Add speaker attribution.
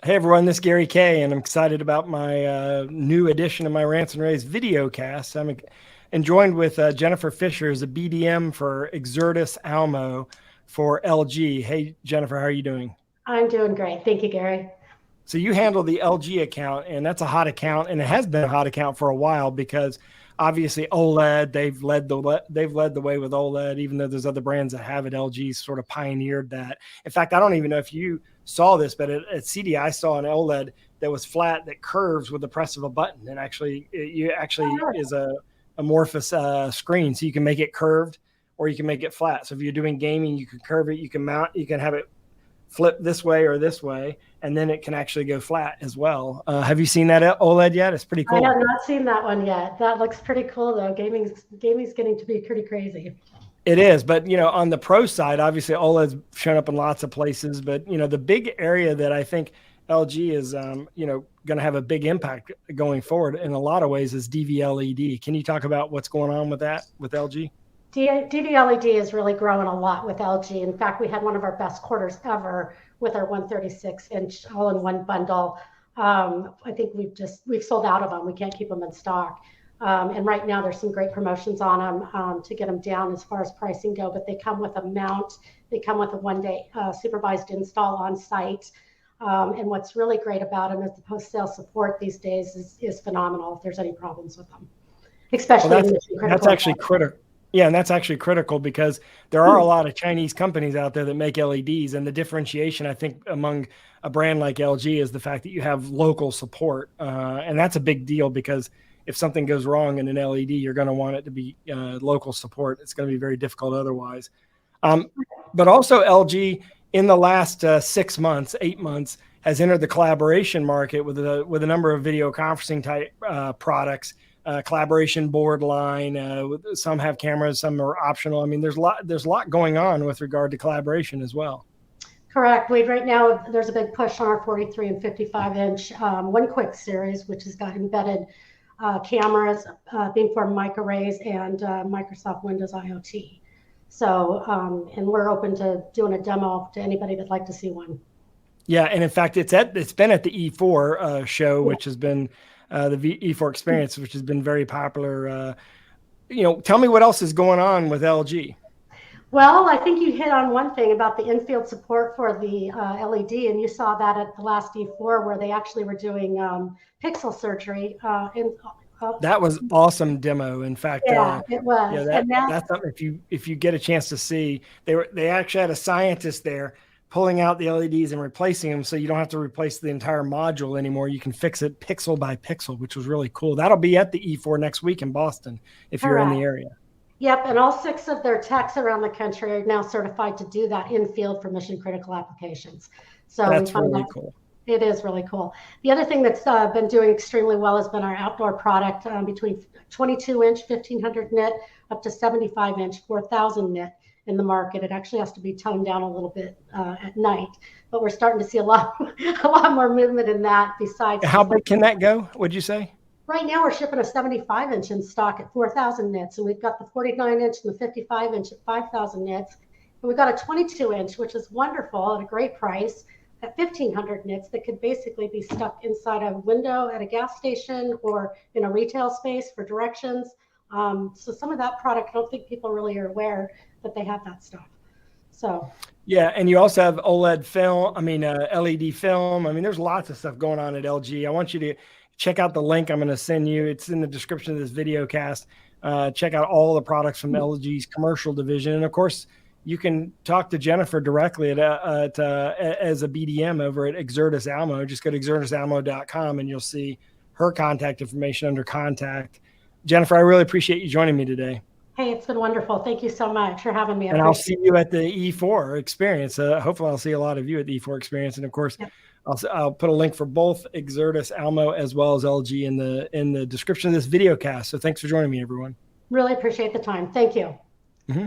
Speaker 1: Hey everyone, this is Gary Kay, and I'm excited about my new edition of my Rants and Rays video cast. I'm joined with Jennifer Fisher, as a BDM for Exertis Almo for LG. Hey Jennifer, how are you doing?
Speaker 2: I'm doing great. Thank you, Gary.
Speaker 1: So you handle the LG account, and that's a hot account, and it has been a hot account for a while because obviously OLED, they've led the way with OLED, even though there's other brands that have it. LG sort of pioneered that. In fact, I don't even know if you saw this, but at CDI I saw an OLED that was flat that curves with the press of a button, and you actually is a amorphous screen, so you can make it curved or you can make it flat. So if you're doing gaming, you can curve it, you can mount, you can have it flip this way or this way, and then it can actually go flat as well. Have you seen that OLED yet? It's pretty cool.
Speaker 2: I have not seen that one yet. That looks pretty cool, though. Gaming's getting to be pretty crazy.
Speaker 1: It is, but on the pro side, obviously OLED's shown up in lots of places, but the big area that I think LG is going to have a big impact going forward in a lot of ways is dvLED. Can you talk about what's going on with that with LG?
Speaker 2: dvLED is really growing a lot with LG. In fact, we had one of our best quarters ever with our 136-inch all-in-one bundle. I think we've sold out of them. We can't keep them in stock. And right now there's some great promotions on them to get them down as far as pricing go, but they come with a mount. They come with a one-day supervised install on site. And what's really great about them is the post-sale support these days is phenomenal if there's any problems with them, especially
Speaker 1: that's actually critical. Yeah, and that's actually critical because there are a lot of Chinese companies out there that make LEDs, and the differentiation, I think, among a brand like LG is the fact that you have local support. And that's a big deal because if something goes wrong in an LED, you're going to want it to be local support. It's going to be very difficult otherwise. But also LG in the last 6 months, 8 months, has entered the collaboration market with a number of video conferencing type products. Collaboration board line. Some have cameras, some are optional. I mean, there's a lot going on with regard to collaboration as well.
Speaker 2: Correct. Right now, there's a big push on our 43 and 55-inch One Quick series, which has got embedded cameras, beamform microarrays, and Microsoft Windows IoT. So, and we're open to doing a demo to anybody that'd like to see one.
Speaker 1: Yeah, and in fact, it's been at the E4 show, which has been the E4 experience, which has been very popular. Tell me what else is going on with LG.
Speaker 2: Well, I think you hit on one thing about the in-field support for the LED, and you saw that at the last E4 where they actually were doing pixel surgery.
Speaker 1: That was awesome demo. In fact,
Speaker 2: yeah, it was.
Speaker 1: Yeah, that's something if you get a chance to see. They actually had a scientist there pulling out the LEDs and replacing them, so you don't have to replace the entire module anymore. You can fix it pixel by pixel, which was really cool. That'll be at the E4 next week in Boston if you're in the area.
Speaker 2: Yep, and all 6 of their techs around the country are now certified to do that in field for mission critical applications. So
Speaker 1: that's really cool.
Speaker 2: It is really cool. The other thing that's been doing extremely well has been our outdoor product between 22-inch 1500 nit up to 75-inch 4000 nit. In the market. It actually has to be toned down a little bit at night, but we're starting to see a lot more movement in that. Besides,
Speaker 1: how big can that go? Would you say?
Speaker 2: Right now we're shipping a 75-inch in stock at 4000 nits, and we've got the 49-inch and the 55-inch at 5000 nits, and we've got a 22-inch, which is wonderful at a great price at 1500 nits that could basically be stuck inside a window at a gas station or in a retail space for directions. So some of that product, I don't think people really are aware that they have that stuff. So
Speaker 1: yeah, and you also have OLED film. I mean, LED film. I mean, there's lots of stuff going on at LG. I want you to check out the link I'm going to send you. It's in the description of this video cast. Check out all the products from LG's commercial division, and of course, you can talk to Jennifer directly as a BDM over at Exertis Almo. Just go to exertisalmo.com and you'll see her contact information under contact. Jennifer, I really appreciate you joining me today.
Speaker 2: Hey, it's been wonderful. Thank you so much for having me.
Speaker 1: And I'll see you at the E4 experience. Hopefully I'll see a lot of you at the E4 experience. And of course, yep. I'll put a link for both Exertis Almo as well as LG in the description of this video cast. So thanks for joining me, everyone.
Speaker 2: Really appreciate the time. Thank you.
Speaker 1: Mm-hmm.